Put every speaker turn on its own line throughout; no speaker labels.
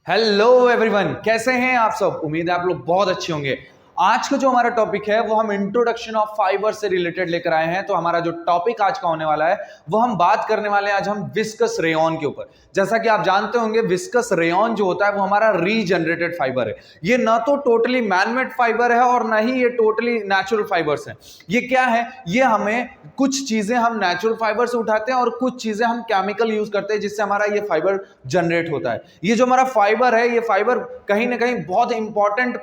Hello everyone, कैसे हैं आप सब। उम्मीद है आप लोग बहुत अच्छे होंगे। आज का जो हमारा टॉपिक है वो हम इंट्रोडक्शन ऑफ फाइबर से रिलेटेड लेकर आए हैं। तो हमारा जो टॉपिक आज का होने वाला है वो हम बात करने वाले हैं आज हम विस्कस रेयॉन के ऊपर। जैसा कि आप जानते होंगे विस्कस रेयॉन जो होता है वो हमारा रीजनरेटेड फाइबर है। ये ना तो टोटली मैनमेड फाइबर है और ना ही ये टोटली नेचुरल फाइबर्स हैं। ये क्या है, ये हमें कुछ चीजें हम नेचुरल फाइबर से उठाते हैं और कुछ चीजें हम केमिकल यूज करते हैं जिससे हमारा ये फाइबर जनरेट होता है। ये जो हमारा फाइबर है ये फाइबर कहीं ना कहीं बहुत इंपॉर्टेंट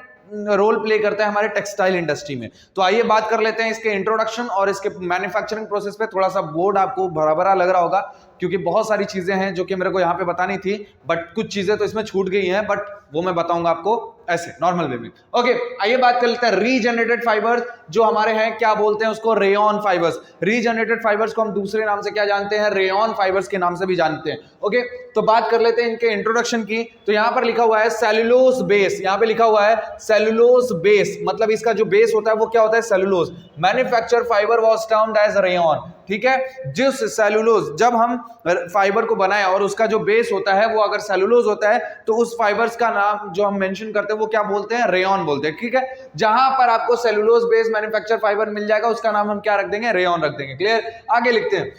रोल प्ले करता है हमारे टेक्सटाइल इंडस्ट्री में। तो आइए बात कर लेते हैं इसके इंट्रोडक्शन और इसके मैन्युफैक्चरिंग प्रोसेस पे। थोड़ा सा बोर्ड आपको भरा भरा लग रहा होगा क्योंकि बहुत सारी चीजें हैं जो कि मेरे को यहाँ पे बतानी थी, बट कुछ चीजें तो इसमें छूट गई हैं, बट वो मैं बताऊंगा आपको ऐसे नॉर्मल वे में। ओके, आइए बात कर लेते हैं रीजनरेटेड फाइबर्स जो हमारे हैं, क्या बोलते हैं उसको, रेयॉन फाइबर्स। रीजनरेटेड फाइबर्स को हम दूसरे नाम से क्या जानते हैं, रेयॉन फाइबर्स के नाम से भी जानते हैं। ओके, तो बात कर लेते हैं इनके इंट्रोडक्शन की। तो यहां पर लिखा हुआ है सेलुलोज बेस, यहां पे लिखा हुआ है सेलुलोज बेस, मतलब इसका जो बेस होता है वो क्या होता है, cellulose. Manufacture fibre was termed as rayon. ठीक है, जिस सेलुलोज, जब हम फाइबर को बनाए और उसका जो बेस होता है वो अगर सेलुलोज होता है तो उस फाइबर्स का नाम जो हम मेंशन करते हैं वो क्या बोलते हैं, रेयॉन बोलते हैं। ठीक है, जहां पर आपको सेलुलोज बेस मैन्युफैक्चर फाइबर मिल जाएगा उसका नाम हम क्या रख देंगे, रेयॉन रख देंगे। क्लियर, आगे लिखते हैं,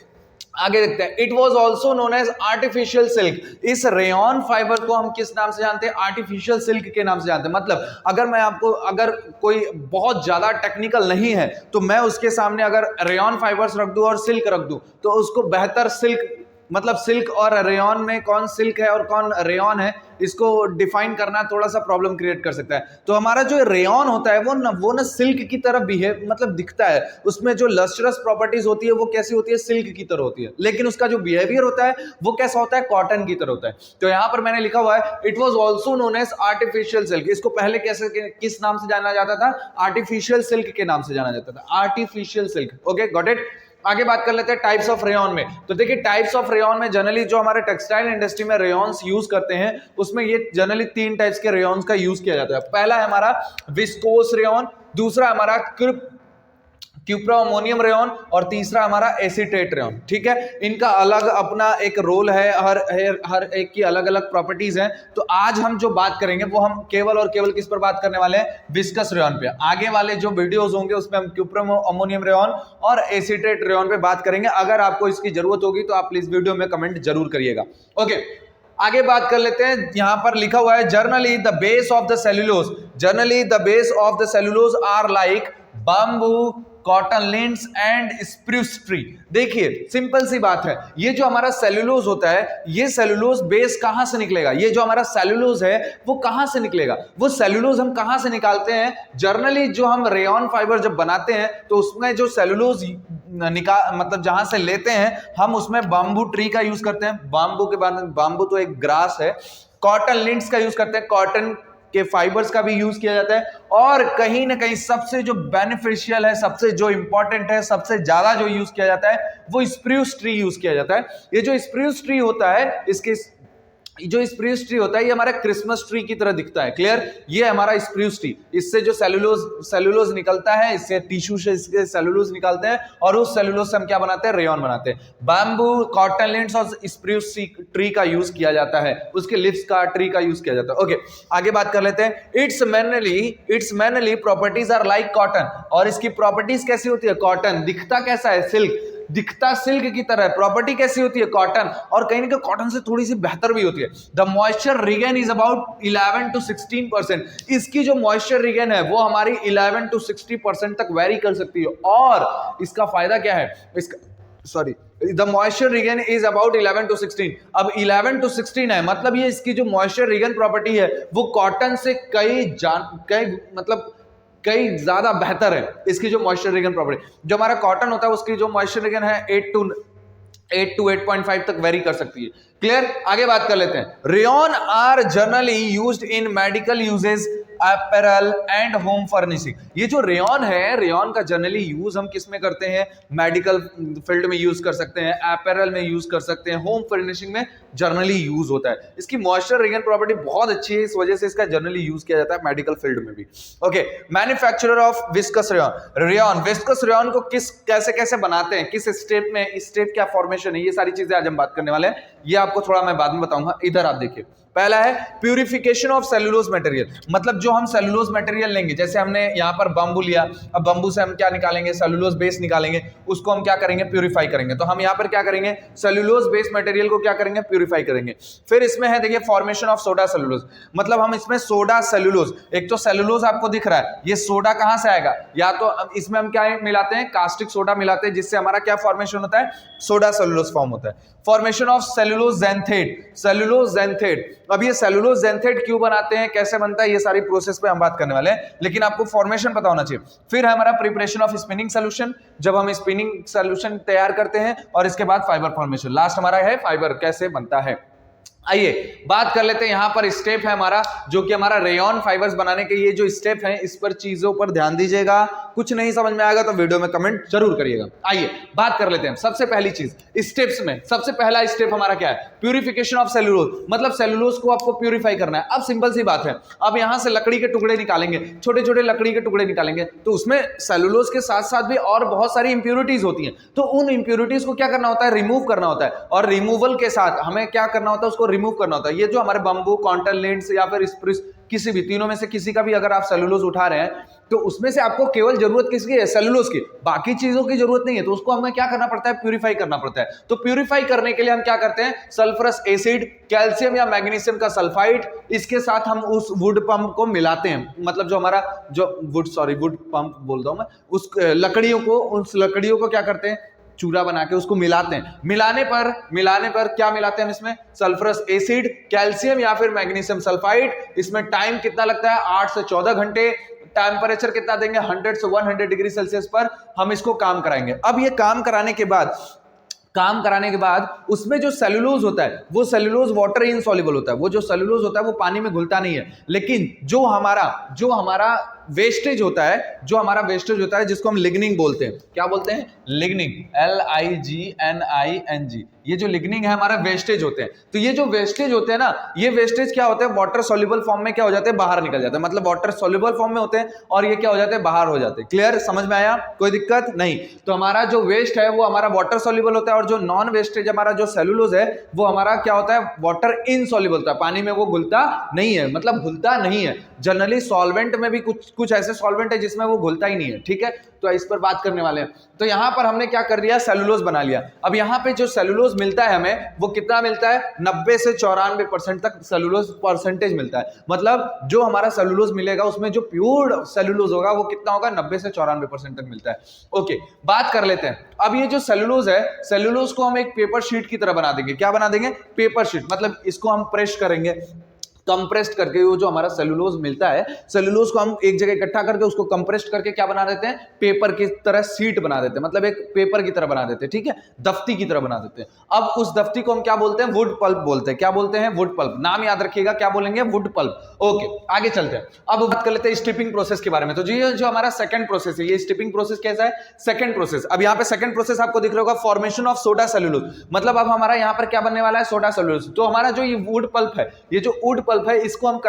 आगे देखते हैं। It was also known as artificial silk. इस रेयॉन फाइबर को हम किस नाम से जानते हैं, आर्टिफिशियल सिल्क के नाम से जानते हैं। मतलब अगर मैं आपको, अगर कोई बहुत ज्यादा टेक्निकल नहीं है तो मैं उसके सामने अगर रेयॉन फाइबर्स रख दूं और सिल्क रख दूं तो उसको बेहतर सिल्क, मतलब सिल्क और रेयॉन में कौन सिल्क है और कौन रेयॉन है, इसको डिफाइन करना थोड़ा सा प्रॉब्लम क्रिएट कर सकता है। तो हमारा जो रेयॉन होता है वो ना सिल्क की तरह बिहेव, मतलब दिखता है, उसमें जो लस्ट्रस प्रॉपर्टीज होती है वो कैसी होती है, सिल्क की तरह होती है, लेकिन उसका जो बिहेवियर होता है वो कैसा होता है, कॉटन की तरह होता है। तो यहां पर मैंने लिखा हुआ है it was also known as artificial silk. इसको पहले कैसे, किस नाम से जाना जाता था, आर्टिफिशियल सिल्क के नाम से जाना जाता था, artificial silk. Okay, got it. आगे बात कर लेते हैं टाइप्स ऑफ रेयॉन में। तो देखिए टाइप्स ऑफ रेयॉन में जनरली जो हमारे टेक्सटाइल इंडस्ट्री में रेयॉन्स यूज करते हैं उसमें ये जनरली तीन टाइप्स के रेयॉन्स का यूज किया जाता है। पहला है हमारा विस्कोस रेयॉन, दूसरा हमारा क्यूप्रा अमोनियम रेयॉन और तीसरा हमारा एसीटेट रेयॉन। ठीक है, इनका अलग अपना एक रोल है, हर एक की अलग अलग प्रॉपर्टीज हैं। तो आज हम जो बात करेंगे वो हम केवल और केवल किस पर बात करने वाले हैं, विस्कस रेयॉन पे। आगे वाले जो वीडियोस होंगे उसमें हम क्यूप्रा अमोनियम रेयॉन और एसीटेट रेयॉन पे बात करेंगे। अगर आपको इसकी जरूरत होगी तो आप प्लीज वीडियो में कमेंट जरूर करिएगा। ओके, आगे बात कर लेते हैं। यहां पर लिखा हुआ है generally the base of the cellulose, generally the base of the cellulose are like bamboo, cotton lints and spruce tree. देखिए सिंपल सी बात है, ये जो हमारा सेल्यूलोज होता है ये सेल्यूलोज बेस कहां से निकलेगा, ये जो हमारा सेल्यूलोज है वो कहां से निकलेगा, वो सेल्यूलोज हम कहां से निकालते हैं। जर्नली जो हम रेयॉन फाइबर जब बनाते हैं तो उसमें जो सेल्यूलोज मतलब जहां से लेते हैं हम उसमें बाम्बू ट्री का यूज करते हैं, बाम्बू के बाद बाम्बू तो एक ग्रास है, कॉटन लिंड्स का यूज करते हैं, कॉटन के फाइबर्स का भी यूज किया जाता है, और कहीं ना कहीं सबसे जो बेनिफिशियल है, सबसे जो इंपॉर्टेंट है, सबसे ज्यादा जो यूज किया जाता है वो स्प्रूस ट्री यूज किया जाता है। ये जो स्प्रूस ट्री होता है, इसके जो स्प्रूस ट्री होता है ये हमारा क्रिसमस ट्री की तरह दिखता है। क्लियर, ये हमारा स्प्रूस ट्री, इससे जो सेलुलोज निकलता है, इससे टिश्यू से इसके सेलुलोज निकालते हैं और उस सेलुलोज से हम क्या बनाते हैं, रेयॉन बनाते हैं। बैम्बू, कॉटन लिंड्स और स्प्रूस ट्री का यूज किया जाता है, उसके लिव्स का, ट्री का यूज किया जाता है। ओके, आगे बात कर लेते हैं। Its mainly properties are like cotton, और इसकी प्रॉपर्टीज कैसी होती है, कॉटन। दिखता कैसा है, सिल्क, दिखता सिल्क की तरह, प्रॉपर्टी कैसी होती है, कॉटन, और कहीं ना कहीं कॉटन से थोड़ी सी बेहतर भी होती है। The moisture regain is about 11 to 16%। इसकी जो मॉइस्चर रिगेन है वो हमारी 11 to 60% तक वेरी कर सकती है। और इसका फायदा क्या है, the moisture regain is about 11 to 16। अब 11 to 16 है, मतलब ये इसकी जो मॉइस्चर रिगेन प्रॉपर्टी है वो कॉटन से कई ज्यादा बेहतर है। इसकी जो मॉइस्चर रिगेन प्रॉपर्टी, जो हमारा कॉटन होता है उसकी जो मॉइस्चर रिगेन है 8 to 8.5 तक वेरी कर सकती है। क्लियर, आगे बात कर लेते हैं। Rayon are generally used in medical uses, apparel and home furnishing. ये जो रेयॉन है, रेयॉन का जनरली यूज हम किस में करते हैं, मेडिकल फील्ड में यूज कर सकते हैं, अपैरल में यूज कर सकते हैं, होम फर्निशिंग में जनरली यूज होता है। इसकी मॉइस्चर रिगेन प्रॉपर्टी बहुत अच्छी है, इस वजह से इसका जनरली यूज किया जाता है मेडिकल फील्ड में भी। Okay, manufacturer of viscous rayon, viscous rayon को कैसे कैसे बनाते हैं, किस स्टेप में, स्टेप क्या फॉर्मेशन है, ये सारी चीजें आज हम बात करने वाले हैं। ये आपको थोड़ा मैं बाद में बताऊंगा। इधर आप देखिए, पहला है प्यूरिफिकेशन ऑफ सेलुलोज मटेरियल, मतलब जो हम सेलुलोज मटेरियल लेंगे, जैसे हमने यहाँ पर बम्बू लिया, अब बम्बू से हम क्या निकालेंगे, सेलुलोज बेस निकालेंगे, उसको हम क्या करेंगे, प्यूरिफाई करेंगे। तो हम यहाँ पर क्या करेंगे, सेलुलोज बेस मटेरियल को क्या करेंगे, प्यूरिफाई करेंगे। फिर इसमें है देखिए फॉर्मेशन ऑफ सोडा सेलुलोज, मतलब हम इसमें सोडा सेलुलोज, एक तो सेलुलोज आपको दिख रहा है, ये सोडा कहां से आएगा, या तो इसमें हम क्या मिलाते हैं, कास्टिक सोडा मिलाते हैं, जिससे हमारा क्या फॉर्मेशन होता है, सोडा सेलुलोज फॉर्म होता है। Formation of cellulose ज़ैंथेट, cellulose xanthate, अब ये सेलुलोज ज़ैंथेट क्यों बनाते हैं, कैसे बनता है, ये सारी प्रोसेस पे हम बात करने वाले हैं, लेकिन आपको फॉर्मेशन पता होना चाहिए। फिर है हमारा प्रिपरेशन ऑफ स्पिनिंग सोल्यूशन, जब हम स्पिनिंग सोल्यूशन तैयार करते हैं, और इसके बाद फाइबर फॉर्मेशन, लास्ट हमारा है फाइबर कैसे बनता है। आइए बात कर लेते हैं, यहां पर स्टेप है हमारा, जो कि हमारा रेयन फाइबर्स बनाने के ये जो स्टेप है, इस पर चीजों पर ध्यान दीजिएगा, कुछ नहीं समझ में आएगा तो वीडियो में कमेंट जरूर करिएगा। आइए बात कर लेते हैं, सबसे पहली चीज स्टेप्स में, सबसे पहला स्टेप हमारा क्या है, प्यूरिफिकेशन ऑफ सेलुलोज, मतलब सेलुलोज को आपको प्यूरिफाई करना है। अब सिंपल सी बात है, अब यहां से लकड़ी के टुकड़े निकालेंगे, छोटे छोटे लकड़ी के टुकड़े निकालेंगे, तो उसमें सेलुलोज के साथ साथ भी और बहुत सारी इंप्यूरिटीज होती हैं, तो उन इंप्यूरिटीज को क्या करना होता है, रिमूव करना होता है, और रिमूवल के साथ हमें क्या करना होता है, उसको रिमूव करना होता है। ये जो हमारे बम्बू, कॉन्टन लिंट्स या फिर स्प्रूस, किसी भी तीनों में से किसी का भी अगर आप सेलुलोज उठा रहे हैं, तो उसमें से आपको केवल जरूरत किसकी है, सेलुलोज की, बाकी चीजों की जरूरत नहीं है, तो उसको हमें क्या करना पड़ता है, प्यूरिफाई करना पड़ता है। तो प्यूरिफाई करने के लिए हम क्या करते हैं, सल्फरस एसिड, कैल्शियम या मैग्नीशियम का सल्फाइड, इसके साथ हम उस वुड पंप को मिलाते हैं, मतलब जो हमारा जो वुड पंप बोलता हूं मैं, उस लकड़ियों को क्या करते हैं, चूरा बना के उसको मिलाते हैं। मिलाने पर क्या मिलाते हैं हम इसमें, सल्फरस एसिड, कैल्शियम या फिर मैग्नीशियम सल्फाइड। इसमें टाइम कितना लगता है, 8 से 14 घंटे। टेम्परेचर कितना देंगे, 100 से 100 डिग्री सेल्सियस पर हम इसको काम कराएंगे। अब ये काम कराने के बाद उसमें जो सेलुलोज होता है, वो सेलुलोज वाटर इनसॉल्युबल होता है, वो जो सेलुलोज होता है वो पानी में घुलता नहीं है, लेकिन जो हमारा वेस्टेज होता है, जिसको हम लिग्निन बोलते हैं, क्या बोलते हैं, लिग्निन, LIGNING, ये जो लिग्निन है हमारा वेस्टेज होते हैं। तो ये जो वेस्टेज होते हैं ना, ये वेस्टेज क्या होते हैं, वाटर सॉल्युबल फॉर्म में क्या हो जाते हैं, बाहर निकल जाते हैं, मतलब वाटर सॉल्युबल फॉर्म में होते हैं, और ये क्या हो जाते हैं, बाहर हो जाते हैं। क्लियर, समझ में आया, कोई दिक्कत नहीं। तो हमारा जो वेस्ट है वो हमारा वाटर सॉल्युबल होता है, और जो नॉन वेस्टेज हमारा जो सेलुलोज है वो हमारा क्या होता है, वाटर इनसॉल्युबल होता है, पानी में वो घुलता नहीं है, मतलब घुलता नहीं है। जनरली सॉल्वेंट में भी कुछ ऐसे सॉल्वेंट है जिसमें वो घुलता ही नहीं है, ठीक है, तो इस पर बात करने वाले हैं। तो यहां पर हमने क्या कर दिया, सेलुलोज बना लिया। अब यहां पे जो सेलुलोज मिलता है हमें, वो कितना मिलता है, 90 से 94% तक सेलुलोज परसेंटेज मिलता है, मतलब जो हमारा सेलुलोज मिलेगा उसमें जो प्योर सेलुलोज होगा वो कितना होगा, 90 से 94% तक मिलता है। ओके, बात कर लेते हैं। अब ये जो सेलुलोज है, सेलुलोज को हम एक पेपर शीट की तरह बना देंगे। क्या बना देंगे, पेपर शीट, मतलब इसको हम प्रेस करेंगे, कंप्रेस्ड करके वो जो हमारा सेलुलोज मिलता है, सेलुलोज को हम एक जगह इकट्ठा करके उसको कंप्रेस्ड करके क्या बना देते हैं, पेपर की तरह सीट बना देते हैं, मतलब एक पेपर की तरह बना देते हैं, ठीक है, दफ्ती की तरह बना देते हैं। अब उस दफ्ती को हम क्या बोलते हैं, वुड पल्प बोलते हैं। क्या बोलते हैं, वुड पल्प, नाम याद रखिएगा, क्या बोलेंगे, वुड पल्प। ओके, आगे चलते हैं। अब बात कर लेते हैं स्ट्रिपिंग प्रोसेस के बारे में। तो ये जो हमारा सेकंड प्रोसेस है, ये स्ट्रिपिंग प्रोसेस कैसा है, सेकंड प्रोसेस। अब यहाँ पे सेकंड प्रोसेस आपको दिख रहा होगा, फॉर्मेशन ऑफ सोडा सेलुलोज, मतलब अब हमारा यहाँ पर क्या बनने वाला है, सोडा सेलुलोज। तो हमारा जो ये वुड पल्प है, ये जो वुड पल्प है, इसको हम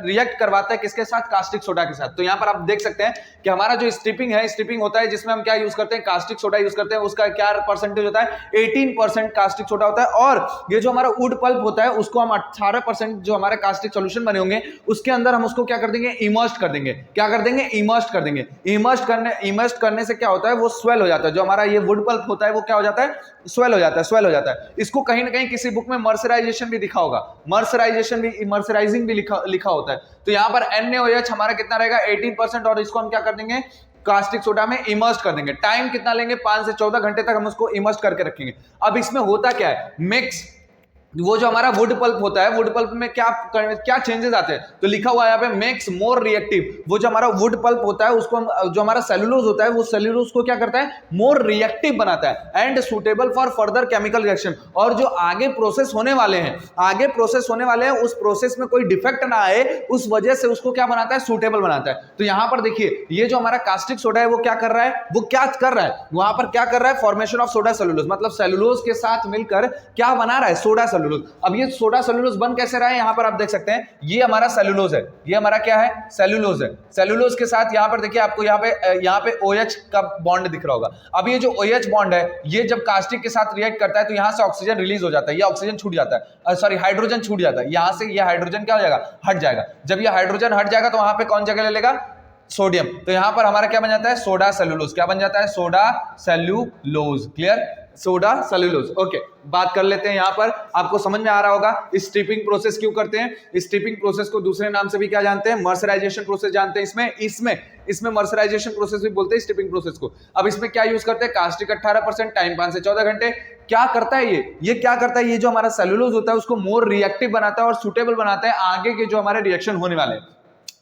रिएक्ट करवाता है किसके साथ, कास्टिक सोडा के साथ। तो यहां पर आप देख सकते हैं कि हमारा जो स्ट्रिपिंग है, स्ट्रिपिंग होता है जिसमें हम क्या यूज करते हैं, कास्टिक सोडा यूज करते हैं। उसका क्या परसेंटेज होता है, 18% कास्टिक सोडा होता है, और ये जो हमारा वुड पल्प होता है उसको हम 18% जो हमारे कास्टिक सॉल्यूशन बने होंगे उसके अंदर हम उसको क्या कर देंगे, इमर्स्ड कर देंगे। क्या कर देंगे, इमर्स्ड कर देंगे। इमर्स्ड करने से क्या होता है, वो स्वेल हो जाता है। जो हमारा ये वुड पल्प होता है वो क्या हो जाता है, स्वेल हो जाता है। इसको कहीं ना कहीं किसी बुक में मर्सराइजेशन भी दिखा होगा, मर्सराइजिंग भी लिखा होता है। तो यहां पर NaOH हमारा कितना रहेगा, 18%, और इसको हम क्या कर देंगे, कास्टिक सोडा में इमर्स कर देंगे। टाइम कितना लेंगे, 5 से 14 घंटे तक हम उसको इमर्स करके रखेंगे। अब इसमें होता क्या है, मिक्स, वो जो हमारा वुड पल्प होता है, वुड पल्प में क्या चेंजेस आते हैं, तो लिखा हुआ है यहाँ पे मेक्स मोर रिएक्टिव। वो जो हमारा वुड पल्प होता है उसको हम, जो हमारा सेलुलोज होता है, वो सेलुलोज को क्या करता है, मोर रिएक्टिव बनाता है, and suitable for further chemical reaction. और जो आगे प्रोसेस होने वाले हैं, उस प्रोसेस में कोई डिफेक्ट ना आए, उस वजह से उसको क्या बनाता है, सुटेबल बनाता है। तो यहां पर देखिए, ये जो हमारा कास्टिक सोडा है वो क्या कर रहा है, वहां पर क्या कर रहा है, फॉर्मेशन ऑफ सोडा सेलुलोज, मतलब सेलुलोज के साथ मिलकर क्या बना रहा है, सोडा सेलुलोज। अब ये सोडा सेलुलोज बन कैसे रहा है, यहाँ पर आप देख सकते हैं, ये हमारा सेलुलोज है, ये हमारा क्या है, सेलुलोज है। सेलुलोज के साथ यहाँ पर देखिए आपको यहाँ पे OH का बॉन्ड दिख रहा होगा। अब ये जो OH बॉन्ड है, ये जब कास्टिक के साथ रिएक्ट करता है तो यहाँ से ऑक्सीजन रिलीज हो जाता है, ये ऑक्सीजन छूट जाता है, सॉरी हाइड्रोजन छूट जाता है, यहाँ से ये हाइड्रोजन क्या हो जाएगा, हट जाएगा। जब ये हाइड्रोजन हट जाएगा तो वहां पे कौन जगह ले लेगा, सोडियम। तो यहां पर हमारा क्या बन जाता है, सोडा सेलुलोज। क्या बन जाता है, soda cellulose. Clear, soda cellulose. Okay, बात कर लेते हैं। यहां पर आपको समझ में आ रहा होगा स्ट्रिपिंग प्रोसेस क्यों करते हैं। स्ट्रिपिंग प्रोसेस को दूसरे नाम से भी क्या जानते हैं, मर्सराइजेशन प्रोसेस जानते हैं। इसमें मर्सराइजेशन प्रोसेस भी बोलते हैं स्ट्रिपिंग प्रोसेस को। अब इसमें क्या यूज करते हैं, कास्टिक 18%, टाइम 5 से 14 घंटे। क्या करता है ये क्या करता है, ये जो हमारा सेलुलोज होता है उसको मोर रिएक्टिव बनाता है और सुटेबल बनाता है आगे के जो हमारे रिएक्शन होने वाले हैं।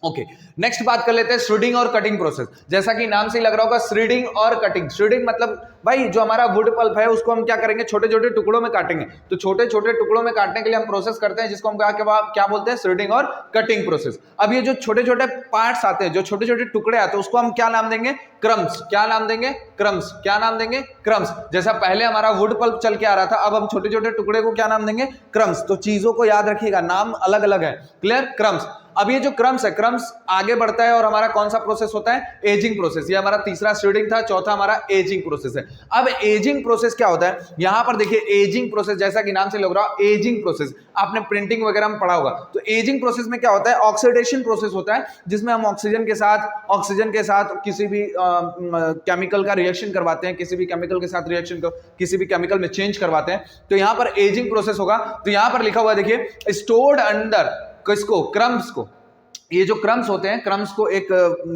ओके, नेक्स्ट बात कर लेते हैं श्रीडिंग और कटिंग प्रोसेस। जैसा कि नाम से ही लग रहा होगा, श्रीडिंग और कटिंग। श्रीडिंग मतलब भाई जो हमारा वुड पल्प है उसको हम क्या करेंगे, छोटे छोटे टुकड़ों में काटेंगे। तो छोटे छोटे टुकड़ों में काटने के लिए हम प्रोसेस करते हैं जिसको हम क्या बोलते हैं, श्रीडिंग और कटिंग प्रोसेस। अब ये जो छोटे छोटे पार्ट्स आते हैं, जो छोटे छोटे टुकड़े आते हैं, उसको हम क्या नाम देंगे, क्रम्स। क्या नाम देंगे, क्रम्स। क्या नाम देंगे, क्रम्स। जैसा पहले हमारा वुड पल्प चल के आ रहा था, अब हम छोटे छोटे टुकड़े को क्या नाम देंगे, क्रम्स। तो चीजों को याद रखिएगा, नाम अलग अलग है। Clear, crumbs. अब ये जो क्रम्स है, क्रम्स आगे बढ़ता है और हमारा कौन सा प्रोसेस होता है, एजिंग प्रोसेस। ये हमारा तीसरा श्रीडिंग था, चौथा हमारा एजिंग प्रोसेस है। अब एजिंग प्रोसेस क्या होता है, यहां पर देखिए एजिंग प्रोसेस, जैसा कि नाम से लग रहा है एजिंग प्रोसेस, आपने प्रिंटिंग वगैरह में पढ़ा होगा। तो एजिंग प्रोसेस में क्या होता है, ऑक्सीडेशन प्रोसेस होता है, जिसमें हम ऑक्सीजन के साथ किसी भी केमिकल का रिएक्शन करवाते हैं, किसी भी केमिकल के साथ रिएक्शन को किसी भी केमिकल में चेंज करवाते हैं। तो यहां पर एजिंग प्रोसेस होगा। तो यहां पर लिखा हुआ है देखिए, स्टोर्ड अंडर किसको, क्रम्स को। ये जो क्रम्स होते हैं, क्रम्स को एक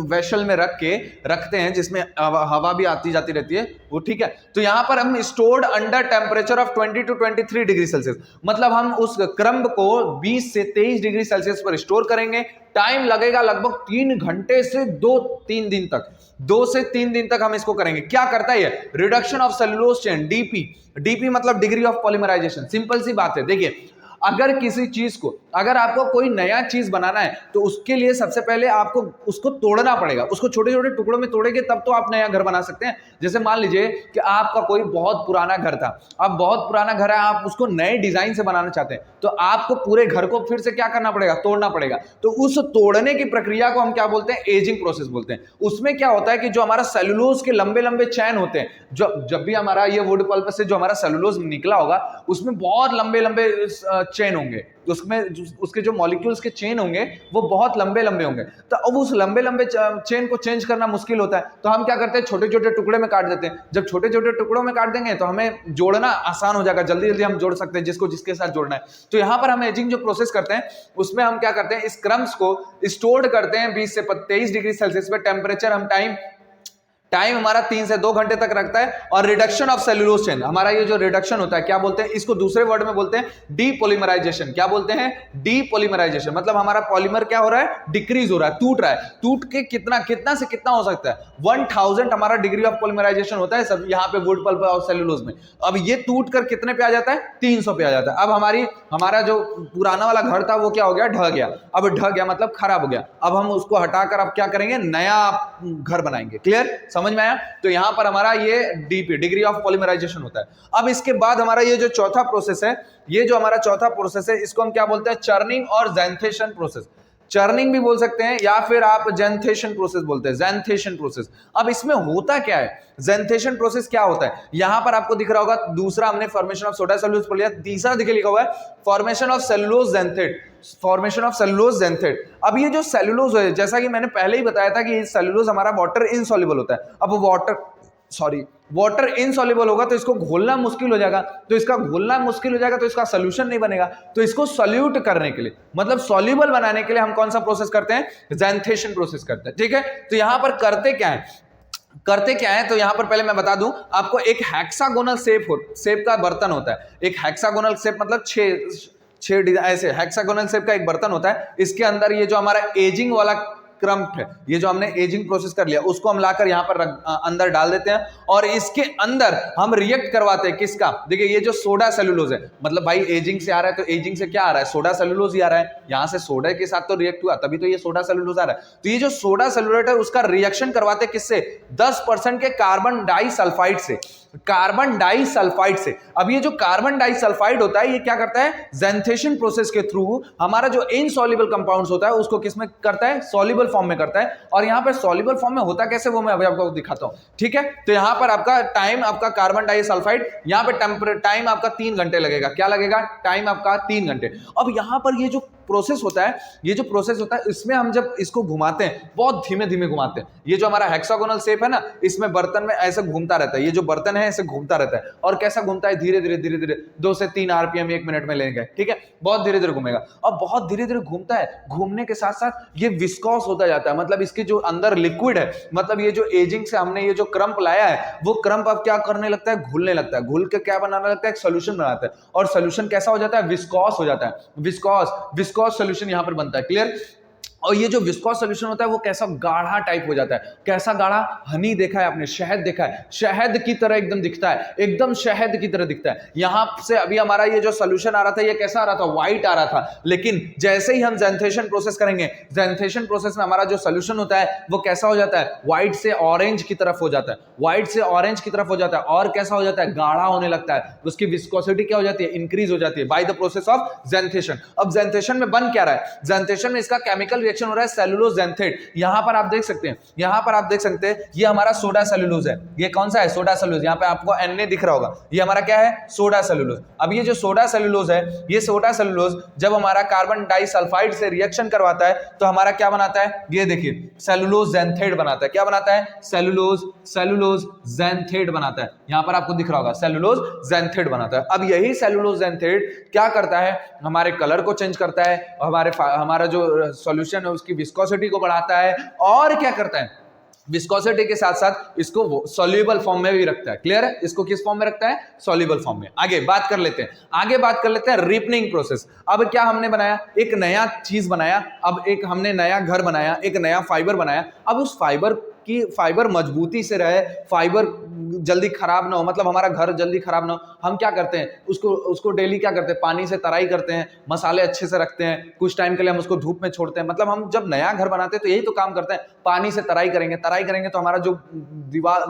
वेसल में रखते हैं जिसमें हवा भी आती जाती रहती है वो, ठीक है। तो यहां पर हम stored under temperature of 20 to 23 degree Celsius, मतलब हम उस क्रम्ब को 20 से 23 डिग्री सेल्सियस पर स्टोर करेंगे। टाइम लगेगा लगभग 3 घंटे से 2-3 दिन तक, 2 से 3 दिन तक हम इसको करेंगे। क्या करता है ये, reduction of cellulose chain, DP मतलब डिग्री ऑफ पॉलीमराइजेशन। सिंपल सी बात है, देखिए अगर किसी चीज को, अगर आपको कोई नया चीज बनाना है तो उसके लिए सबसे पहले आपको उसको तोड़ना पड़ेगा, उसको छोटे छोटे टुकड़ों में तोड़ेंगे तब तो आप नया घर बना सकते हैं। जैसे मान लीजिए कि आपका कोई बहुत पुराना घर था, अब बहुत पुराना घर है, आप उसको नए डिजाइन से बनाना चाहते हैं, तो आपको पूरे घर को फिर से क्या करना पड़ेगा, तोड़ना पड़ेगा। तो उस तोड़ने की प्रक्रिया को हम क्या बोलते हैं, एजिंग प्रोसेस बोलते हैं। उसमें क्या होता है कि जो हमारा सेलुलोज के लंबे लंबे चैन होते हैं, जब भी हमारा ये वुड पल्प से जो हमारा सेलुलोज निकला होगा उसमें बहुत लंबे लंबे चेन होंगे, उसमें उसके जो मॉलिक्यूल्स के चेन होंगे वो बहुत लंबे लंबे होंगे। तो अब उस लंबे लंबे चेन को चेंज करना मुश्किल होता है, तो हम क्या करते हैं, छोटे छोटे टुकड़े में काट देते हैं। जब छोटे छोटे टुकड़ों में काट देंगे तो हमें जोड़ना आसान हो जाएगा, जल्दी जल्दी हम जोड़ सकते हैं जिसको जिसके साथ जोड़ना है। तो यहां पर हम एजिंग जो प्रोसेस करते हैं उसमें हम क्या करते हैं, इस क्रम्स को स्टोर्ड करते हैं 20 से 23 डिग्री सेल्सियस पे। टेम्परेचर हम टाइम हमारा 3 से 2 घंटे तक रखता है। और रिडक्शन ऑफ सेलुलोज चेन, हमारा ये जो रिडक्शन होता है क्या बोलते हैं, इसको दूसरे वर्ड में बोलते हैं डीपॉलीमराइजेशन। क्या बोलते हैं, डीपॉलीमराइजेशन। मतलब हमारा पॉलीमर क्या हो रहा है, डिक्रीज हो रहा है, टूट रहा है। टूट के कितना से कितना हो सकता है, 1000 हमारा डिग्री ऑफ पॉलीमराइजेशन होता है सब यहाँ पे वुड पल्प और सेलुलोज में। अब ये टूट कर कितने पे आ जाता है, 300 पे आ जाता है। अब हमारा जो पुराना वाला घर था वो क्या हो गया, ढह गया। अब ढह गया मतलब खराब हो गया। अब हम उसको हटाकर अब क्या करेंगे, नया घर बनाएंगे। क्लियर, समझ में आया। तो यहां पर हमारा ये डीपी, डिग्री ऑफ पॉलीमराइजेशन होता है। अब इसके बाद हमारा ये जो चौथा प्रोसेस है, ये जो हमारा चौथा प्रोसेस है, इसको हम क्या बोलते हैं, चर्निंग और ज़ैंथेशन प्रोसेस। चर्निंग भी बोल सकते हैं या फिर आप ज़ैंथेशन प्रोसेस बोलते हैं, ज़ैंथेशन प्रोसेस। अब इसमें होता क्या है, ज़ैंथेशन प्रोसेस क्या होता है, यहां पर आपको दिख रहा होगा, दूसरा हमने फॉर्मेशन ऑफ सोडा सेलुलोज पढ़ लिया, तीसरा देखिए लिखा हुआ है formation of cellulose xanthate, formation of cellulose xanthate. अब ये जो सेलुलोज है, जैसा कि मैंने पहले ही बताया था कि सेलुलोज हमारा वाटर इनसॉल्युबल होता है। अब वाटर इनसॉल्युबल होगा तो इसको घोलना मुश्किल हो जाएगा, तो इसका सोल्यूशन नहीं बनेगा। तो इसको सॉल्यूट करने के लिए, मतलब सॉल्युबल बनाने के लिए हम कौन सा प्रोसेस करते हैं, ज़ैंथेशन प्रोसेस करते हैं। ठीक है, तो यहां पर करते क्या है, तो यहां पर पहले मैं बता दूं आपको, एक हेक्सागोनल शेप का बर्तन होता है। एक हेक्सागोनल शेप मतलब 6 ऐसे हेक्सागोनल शेप का एक बर्तन होता है। इसके अंदर ये जो हमारा एजिंग वाला क्रम्प्ट है, ये जो हमने एजिंग प्रोसेस कर लिया उसको हम लाकर यहाँ पर अंदर डाल देते हैं और इसके अंदर हम रिएक्ट करवाते हैं किसका, देखिए ये जो सोडा सेलुलोज है, मतलब भाई एजिंग से आ रहा है तो एजिंग से क्या आ रहा है, सोडा सेलुलोज ही आ रहा है, यहां से सोडा के साथ तो रिएक्ट हुआ तभी तो ये सोडा सेलुलोज आ रहा है। तो ये जो सोडा सेलुलोज है उसका रिएक्शन करवाते हैं किससे, 10% के कार्बन डाइसल्फाइड से, कार्बन डाइसल्फाइड से। अब ये जो कार्बन डाइसल्फाइड होता है ये क्या करता है, ज़ैंथेशन प्रोसेस के थ्रू हमारा जो इनसॉल्युबल कंपाउंड्स होता है उसको किसमें करता है, सॉल्युबल फॉर्म में करता है। और यहां पे सॉल्युबल फॉर्म में होता कैसे वो मैं अभी आपको दिखाता हूं, ठीक है। तो यहां पर आपका टाइम, आपका कार्बन डाइसल्फाइड, यहां पे टाइम आपका 3 घंटे लगेगा, क्या लगेगा, टाइम आपका 3 घंटे। अब यहां पर ये जो प्रोसेस होता है, ये जो प्रोसेस होता है इसमें हम जब इसको घुमाते हैं बहुत धीमे धीमे घुमाते हैं, ये जो हमारा हेक्सागोनल शेप है ना, इसमें बर्तन में ऐसे घूमता रहता है, ये जो बर्तन है ऐसे घूमता रहता है। और कैसा घूमता है, धीरे धीरे धीरे धीरे 2 से 3 आरपीएम 1 मिनट में लेंगे, ठीक है, बहुत धीरे धीरे घूमेगा। और बहुत धीरे धीरे घूमता है, घूमने के साथ साथ ये विस्कॉस होता जाता है, मतलब इसके जो अंदर लिक्विड है, मतलब ये जो एजिंग से हमने ये जो क्रम्प लाया है वो क्रम्प अब क्या करने लगता है, घुलने लगता है, घुल के क्या बनाने लगता है, एक सोल्यूशन बनाता है। और सोल्यूशन कैसा हो जाता है, विस्कॉस हो जाता है, विस्कॉस सोल्यूशन यहां पर बनता है, क्लियर। और ये जो विस्कॉस सोल्यूशन होता है वो कैसा गाढ़ा टाइप हो जाता है, कैसा गाढ़ा, हनी देखा है आपने, शहद देखा है, शहद की तरह एकदम दिखता है, एकदम शहद की तरह दिखता है। यहां से अभी हमारा ये जो सोल्यूशन आ रहा था ये कैसा आ रहा था, व्हाइट आ रहा था, लेकिन जैसे ही हम ज़ैंथेशन प्रोसेस करेंगे, ज़ैंथेशन प्रोसेस में हमारा जो सोल्यूशन होता है वो कैसा हो जाता है, व्हाइट से ऑरेंज की तरफ हो जाता है, व्हाइट से ऑरेंज की तरफ हो जाता है। और कैसा हो जाता है, गाढ़ा होने लगता है, उसकी विस्कोसिटी क्या हो जाती है, इंक्रीज हो जाती है बाय द प्रोसेस ऑफ ज़ैंथेशन। अब ज़ैंथेशन में बन क्या रहा है, ज़ैंथेशन में इसका केमिकल रिएक्शन हो रहा है सेलुलोज ज़ैंथेट। यहां पर आप देख सकते हैं, यहां पर आप देख सकते हैं ये हमारा सोडा सेलुलोज है, ये कौन सा है, सोडा सेलुलोज, यहां पे आपको Na दिख रहा होगा, ये हमारा क्या है, सोडा सेलुलोज। अब ये जो सोडा सेलुलोज है, ये सोडा सेलुलोज जब हमारा कार्बन डाइसल्फाइड से रिएक्शन करवाता है तो हमारा क्या बनाता है, ये देखिए सेलुलोज ज़ैंथेट बनाता है, क्या बनाता है, सेलुलोज ज़ैंथेट बनाता है, यहां पर आपको दिख रहा होगा सेलुलोज ज़ैंथेट बनाता है। अब यही सेलुलोज ज़ैंथेट क्या करता है, हमारे कलर को चेंज करता है, हमारा जो सॉल्यूशन है उसकी विस्कोसिटी को बढ़ाता है, और क्या करता है, विस्कोसिटी के साथ साथ इसको सॉल्युबल फॉर्म में भी रखता है, क्लियर है, इसको किस फॉर्म में रखता है, सॉल्युबल फॉर्म में। आगे बात कर लेते हैं रिपनिंग प्रोसेस। अब क्या हमने बनाया, एक नया चीज बनाया, अब एक हमने नया घर बनाया, एक नया फाइबर बनाया। अब उस फाइबर मजबूती से रहे, फाइबर जल्दी खराब ना हो, मतलब हमारा घर जल्दी खराब ना हो, हम क्या करते हैं, उसको डेली क्या करते हैं, पानी से तराई करते हैं, मसाले अच्छे से रखते हैं, कुछ टाइम के लिए हम उसको धूप में छोड़ते हैं। मतलब हम जब नया घर बनाते हैं तो यही तो काम करते हैं, पानी से तराई करेंगे तो हमारा जो दीवार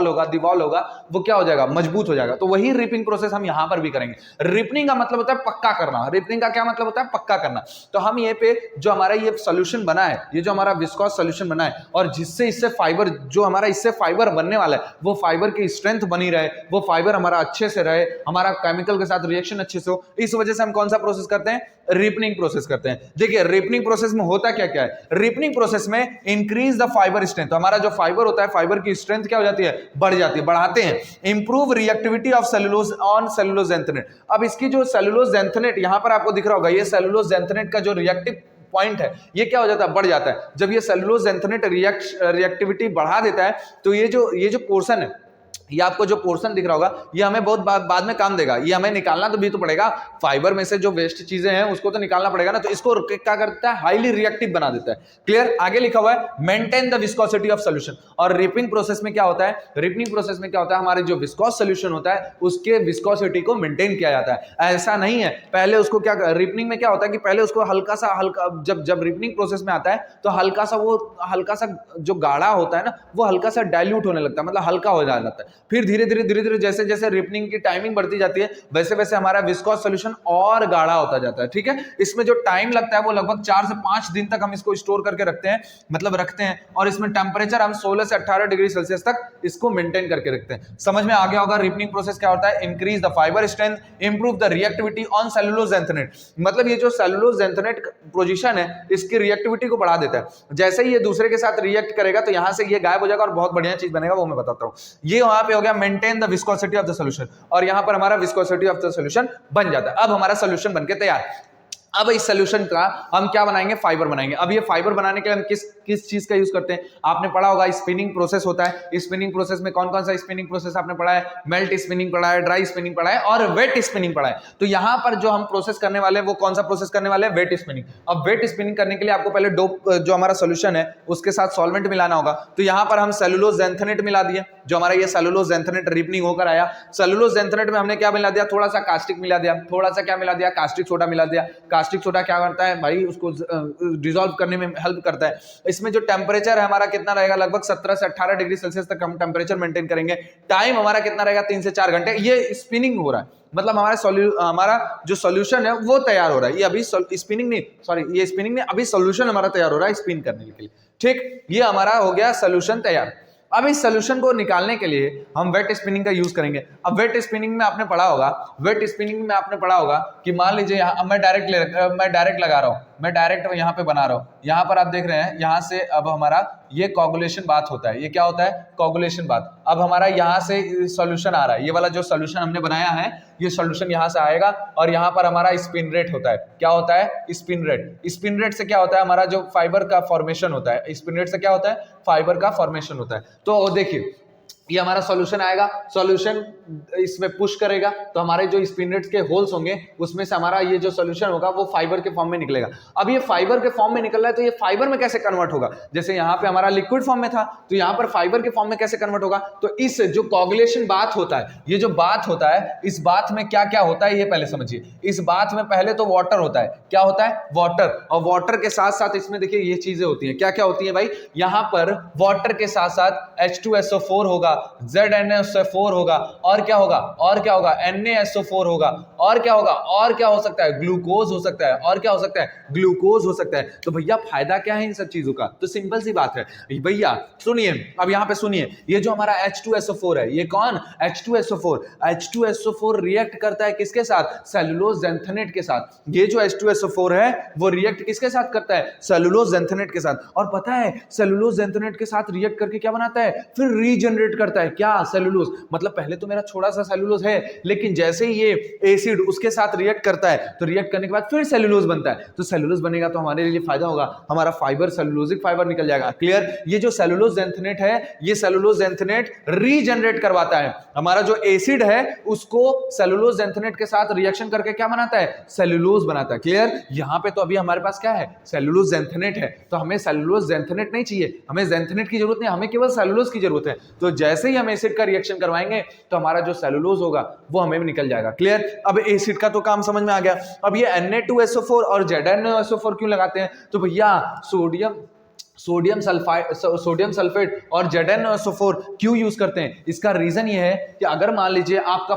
होगा वो क्या हो जाएगा, मजबूत हो जाएगा। तो वही रिपिंग प्रोसेस हम यहां पर भी करेंगे। रिपनिंग का मतलब होता है पक्का करना, रिपनिंग का क्या मतलब होता है, पक्का करना। तो हम ये पे जो हमारा ये सोल्यूशन बना है, ये जो हमारा विस्कॉस सोल्यूशन बना है, और इससे फाइबर जो हमारा इससे फाइबर बनने वाला है वो फाइबर की स्ट्रेंथ बनी रहे, वो फाइबर हमारा अच्छे से रहे, हमारा केमिकल के साथ रिएक्शन अच्छे से हो, इस वजह से हम कौन सा प्रोसेस करते हैं, रिपनिंग प्रोसेस करते हैं। देखिए रिपनिंग प्रोसेस में होता क्या क्या है, रिपनिंग प्रोसेस में इंक्रीज द फाइबर स्ट्रेंथ, तो हमारा जो फाइबर होता है फाइबर की स्ट्रेंथ क्या हो जाती है, बढ़ जाती है, बढ़ाते हैं। Improve reactivity of cellulose on cellulose xanthate. अब इसकी जो सेलुलोज ज़ैंथेट यहां पर आपको दिख रहा होगा, ये सेलुलोज ज़ैंथेट का जो रिएक्टिव पॉइंट है ये क्या हो जाता है, बढ़ जाता है। जब ये सेलुलोज ज़ैंथेट रिएक्टिविटी बढ़ा देता है तो ये जो पोर्शन है, ये आपको जो पोर्शन दिख रहा होगा ये हमें बहुत बाद में काम देगा, ये हमें निकालना तो भी तो पड़ेगा, फाइबर में से जो वेस्ट चीजें हैं उसको तो निकालना पड़ेगा ना, तो इसको क्या करता है, हाईली रिएक्टिव बना देता है, क्लियर। आगे लिखा हुआ है maintain the viscosity of solution. और रिपिंग प्रोसेस में क्या होता है, रिपनिंग प्रोसेस में क्या होता है, हमारे जो विस्कोस सॉल्यूशन होता है उसके विस्कोसिटी को मेंटेन किया जाता है। ऐसा नहीं है पहले उसको क्या, रिपनिंग में क्या होता है कि पहले उसको हल्का जब रिपनिंग प्रोसेस में आता है तो हल्का सा जो गाढ़ा होता है ना वो हल्का सा डाइल्यूट होने लगता है, मतलब हल्का हो जाता है। फिर धीरे धीरे जैसे जैसे रिपनिंग की टाइमिंग बढ़ती जाती है वैसे वैसे हमारा विस्कोस सॉल्यूशन और गाढ़ा होता जाता है, ठीक है। इसमें जो टाइम लगता है वो लगभग 4 से 5 दिन तक हम इसको स्टोर करके रखते हैं, और इसमें टेम्परेचर हम 16 से 18 डिग्री सेल्सियस तक इसको मेंटेन करके रखते हैं। समझ में आ गया होगा रिपनिंग प्रोसेस क्या होता है, increase the fibre strength, improve the reactivity on cellulose xanthate. मतलब ये जो सेलुलोज ज़ैंथेट पोजीशन है इसकी रिएक्टिविटी को बढ़ा देता है। जैसे ही ये दूसरे के साथ रिएक्ट करेगा तो यहां से ये गायब हो जाएगा और बहुत बढ़िया चीज बनेगा, वो मैं बताता हूं। ये वहां पे हो गया maintain the viscosity of the solution, और यहां पर हमारा विस्कोसिटी ऑफ द सॉल्यूशन बन जाता है। अब हमारा सॉल्यूशन बनके तैयार। अब इस सोल्यूशन का हम क्या बनाएंगे, फाइबर बनाएंगे। अब ये फाइबर बनाने के लिए हम किस चीज का यूज करते हैं, आपने पढ़ा होगा स्पिनिंग प्रोसेस होता है। स्पिनिंग प्रोसेस में कौन कौन सा स्पिनिंग प्रोसेस आपने पढ़ा है, मेल्ट स्पिनिंग पढ़ा है, ड्राई स्पिनिंग पढ़ा है और वेट स्पिनिंग पढ़ा है। तो यहां पर जो हम प्रोसेस करने वाले हैं वो कौन सा प्रोसेस करने वाले हैं, वेट स्पिनिंग। अब वेट स्पिनिंग करने के लिए आपको पहले डोप जो हमारा सोल्यूशन है उसके साथ सॉल्वेंट मिलाना होगा। तो यहां पर हम सेलुलोज ज़ैंथेनेट मिला दिया, जो हमारा ये सेलुलोज ज़ैंथेनेट रिपनिंग होकर आया। सेलुलोज ज़ैंथेनेट में हमने क्या मिला दिया, थोड़ा सा कास्टिक मिला दिया, थोड़ा सा क्या मिला दिया, कास्टिक सोडा मिला दिया। कास्टिक सोडा क्या करता है भाई, उसको डिसॉल्व करने में हेल्प करता है। इसमें जो टेम्परेचर है हमारा कितना रहेगा, लगभग 17 से 18 डिग्री सेल्सियस तक हम टेम्परेचर मेंटेन करेंगे। टाइम हमारा कितना रहेगा, 3 से 4 घंटे। ये स्पिनिंग हो रहा है, मतलब हमारा जो सॉल्यूशन है वो तैयार हो रहा है। ये अभी स्पिनिंग नहीं, सॉरी ये स्पिनिंग नहीं, अभी सॉल्यूशन हमारा तैयार हो रहा है स्पिन करने के लिए। ठीक, ये हमारा हो गया सॉल्यूशन तैयार। अब इस सॉल्यूशन को निकालने के लिए हम वेट स्पिनिंग का यूज करेंगे। अब वेट स्पिनिंग में आपने पढ़ा होगा, कि मान लीजिए मैं डायरेक्ट लगा रहा हूं, मैं डायरेक्ट यहाँ पे बना रहा हूं। यहाँ पर आप देख रहे हैं, यहाँ से अब हमारा ये कोगुलेशन बात होता है। ये क्या होता है, कोगुलेशन बात। अब हमारा यहाँ से सॉल्यूशन आ रहा है, ये वाला जो सॉल्यूशन हमने बनाया है ये सॉल्यूशन यहाँ से आएगा और यहाँ पर हमारा स्पिन रेट होता है। क्या होता है, स्पिन रेट। स्पिन रेट से क्या होता है, हमारा जो फाइबर का फॉर्मेशन होता है, स्पिन रेट से क्या होता है, फाइबर का फॉर्मेशन होता है। तो देखिए ये हमारा सॉल्यूशन आएगा, सॉल्यूशन इसमें पुश करेगा तो हमारे जो स्पिन रेट्स के होल्स होंगे उसमें से हमारा ये जो सॉल्यूशन होगा वो फाइबर के फॉर्म में निकलेगा। अब ये फाइबर के फॉर्म में निकल रहा है तो ये फाइबर में कैसे कन्वर्ट होगा, जैसे यहाँ पे हमारा लिक्विड फॉर्म में था तो यहाँ पर फाइबर के फॉर्म में कैसे कन्वर्ट होगा। तो इस जो कोगुलेशन बात होता है, ये जो बात होता है, इस बात में क्या क्या होता है ये पहले समझिए। इस बात में पहले तो वाटर होता है। क्या होता है, वाटर। और वाटर के साथ साथ इसमें देखिए ये चीजें होती हैं। क्या क्या होती है भाई, यहाँ पर वाटर के साथ साथ H2SO4 होगा, ZnSO4 होगा और क्या होगा, NaSO4 होगा और क्या होगा, और क्या हो सकता है, ग्लूकोज हो सकता है, और क्या हो सकता है, ग्लूकोज हो सकता है। तो भैया फायदा क्या है इन सब चीजों का, तो सिंपल सी बात है भैया, सुनिए अब यहाँ पे सुनिए, ये जो हमारा H2SO4 है, ये कौन, H2SO4 रिएक्ट करता है किसके साथ, सेलुलोज ज़ैंथेनेट के साथ। ये जो H2SO4 है वो रिएक्ट किसके साथ करता है, सेलुलोज ज़ैंथेनेट के साथ। और पता है सेलुलोज ज़ैंथेनेट के साथ रिएक्ट करके क्या बनाता है, फिर रीजनरेट करता है। क्या, सेलुलोज। मतलब पहले तो मेरा छोटा सा सेलुलोज है, लेकिन जैसे ही ये एसिड उसके साथ रिएक्ट करता है तो रिएक्ट करने के बाद फिर सेलुलोज बनता है। तो सेलुलोज बनेगा तो हमारे लिए फायदा होगा, हमारा फाइबर सेलुलोजिक फाइबर निकल जाएगा। क्लियर। ये जो सेलुलोज ज़ैंथेनेट है, ये सेलुलोज ज़ैंथेनेट रीजनरेट करवाता है। हमारा जो एसिड है उसको सेलुलोज ज़ैंथेनेट के साथ रिएक्शन करके क्या बनाता है, सेलुलोज बनाता है। क्लियर। यहां पे तो अभी हमारे पास क्या है, सेलुलोज ज़ैंथेनेट है, तो हमें सेलुलोज ज़ैंथेनेट नहीं चाहिए, हमें ज़ैंथेनेट की जरूरत नहीं, हमें केवल सेलुलोज की जरूरत है। तो जैसे ही हम एसिड का रिएक्शन करवाएंगे तो हमारा जो सेलुलोज होगा वो हमें भी निकल जाएगा। क्लियर। अब एसिड का तो काम समझ में आ गया। अब ये Na2SO4 और ZnSO4 क्यों लगाते हैं, तो भैया सोडियम सल्फेट और ZnSO4 क्यों यूज करते हैं, इसका रीजन ये है कि अगर मान लीजिए आपका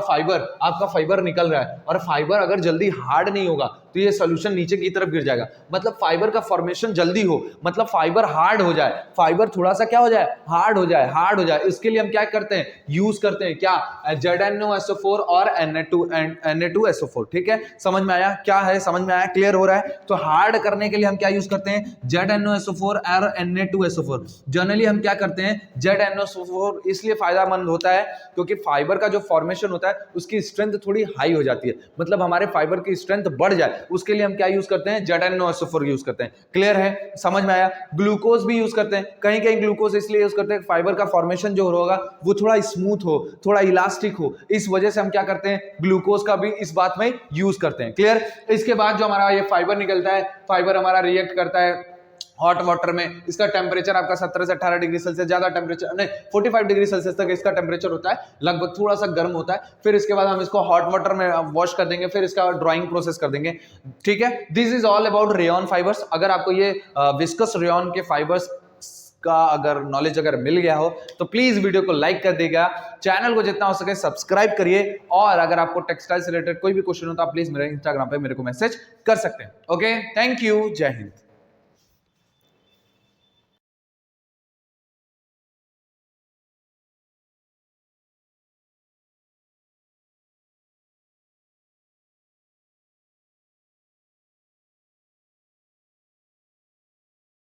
फाइबर निकल रहा है और फाइबर अगर जल्दी हार्ड नहीं होगा तो ये सॉल्यूशन नीचे की तरफ गिर जाएगा। मतलब फाइबर का फॉर्मेशन जल्दी हो, मतलब फाइबर हार्ड हो जाए, फाइबर थोड़ा सा क्या हो जाए, हार्ड हो जाए। इसके लिए हम क्या करते हैं, यूज करते हैं क्या, ZnOSO4 और Na2SO4। ठीक है, समझ में आया, क्या है समझ में आया, क्लियर हो रहा है। तो हार्ड करने के लिए हम क्या यूज करते हैं, ZnOSO4 और Na2SO4। जनरली हम क्या करते हैं, ZnOSO4 इसलिए फायदेमंद होता है क्योंकि फाइबर का जो फॉर्मेशन होता है उसकी स्ट्रेंथ थोड़ी हाई हो जाती है, मतलब हमारे फाइबर की स्ट्रेंथ बढ़ जाए, उसके लिए हम क्या यूज करते हैं, ZnOSO4 यूज करते हैं। क्लियर है, समझ में आया। ग्लूकोज भी यूज करते हैं, कहीं कहीं ग्लूकोज इसलिए यूज करते हैं फाइबर का फॉर्मेशन जो होगा वो थोड़ा स्मूथ हो, थोड़ा इलास्टिक हो, इस वजह से हम क्या करते हैं, ग्लूकोज का भी इस बात में यूज करते हैं। क्लियर। इसके बाद जो हमारा ये फाइबर निकलता है, फाइबर हमारा रिएक्ट करता है हॉट वाटर में। इसका टेम्परेचर आपका 17 से 18 डिग्री सेल्सियस, ज्यादा टेम्परेचर नहीं, 45 डिग्री सेल्सियस तक इसका टेम्परेचर होता है, लगभग थोड़ा सा गर्म होता है। फिर इसके बाद हम इसको हॉट वाटर में वॉश कर देंगे, फिर इसका ड्राइंग प्रोसेस कर देंगे। ठीक है, this is all about rayon fibres. अगर आपको ये विस्कस रेयॉन के फाइबर्स का अगर नॉलेज अगर मिल गया हो तो प्लीज वीडियो को लाइक कर देगा, चैनल को जितना हो सके सब्सक्राइब करिए, और अगर आपको टेक्सटाइल से रिलेटेड कोई भी क्वेश्चन हो तो आप प्लीज मेरे इंस्टाग्राम पे मेरे को मैसेज कर सकते हैं। ओके, थैंक यू, जय हिंद।